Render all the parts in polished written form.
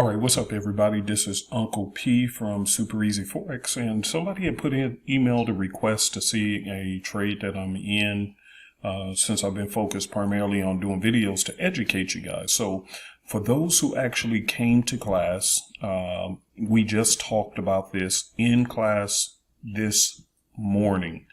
All right, what's up, everybody? This is Uncle P from Super Easy Forex, and somebody had put in emailed a request to see a trade that I'm in since I've been focused primarily on doing videos to educate you guys. So for those who actually came to class, we just talked about this in class this morning.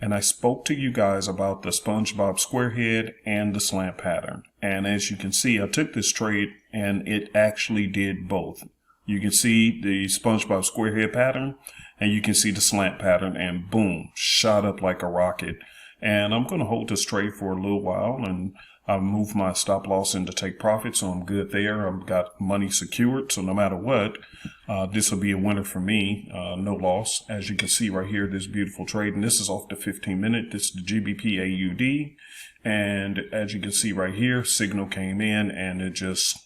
And I spoke to you guys about the SpongeBob Squarehead and the slant pattern. And as you can see, I took this trade and it actually did both. You can see the SpongeBob Squarehead pattern and you can see the slant pattern, and boom, shot up like a rocket. And I'm going to hold this trade for a little while, and I moved my stop loss in to take profit, so I'm good there. I've got money secured, so no matter what, this will be a winner for me. No loss. As you can see right here, this beautiful trade, and this is off the 15-minute. This is the GBP AUD, and as you can see right here, signal came in, and it just,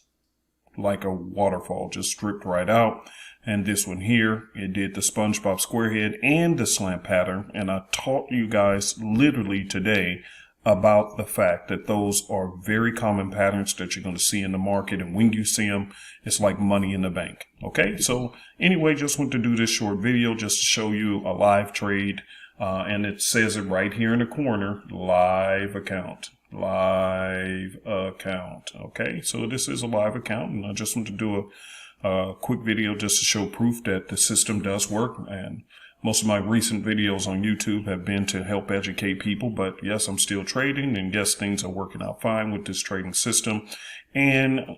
like a waterfall, just stripped right out. And this one here, it did the SpongeBob Squarehead and the slant pattern, and I taught you guys literally today about the fact that those are very common patterns that you're going to see in the market, and when you see them, it's like money in the bank. Okay, so anyway, just want to do this short video just to show you a live trade, and it says it right here in the corner, live account. Okay, so this is a live account, and I just want to do a quick video just to show proof that the system does work. And most of my recent videos on YouTube have been to help educate people, but yes, I'm still trading, and yes, things are working out fine with this trading system. And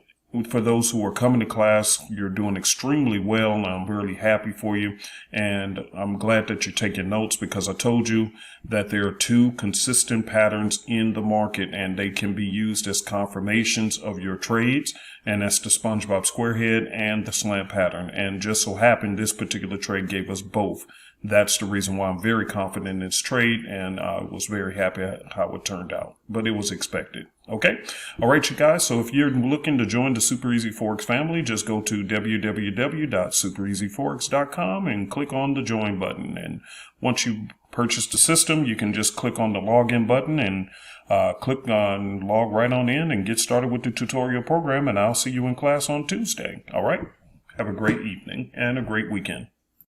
for those who are coming to class, you're doing extremely well, and I'm really happy for you. And I'm glad that you're taking notes, because I told you that there are two consistent patterns in the market, and they can be used as confirmations of your trades. And that's the SpongeBob Squarehead and the slant pattern. And just so happened, this particular trade gave us both. That's the reason why I'm very confident in this trade, and I was very happy at how it turned out. But it was expected. Okay. All right, you guys. So if you're looking to join the Super Easy Forex family, just go to www.supereasyforex.com and click on the join button. And once you purchase the system, you can just click on the login button and click on log right on in and get started with the tutorial program. And I'll see you in class on Tuesday. All right. Have a great evening and a great weekend.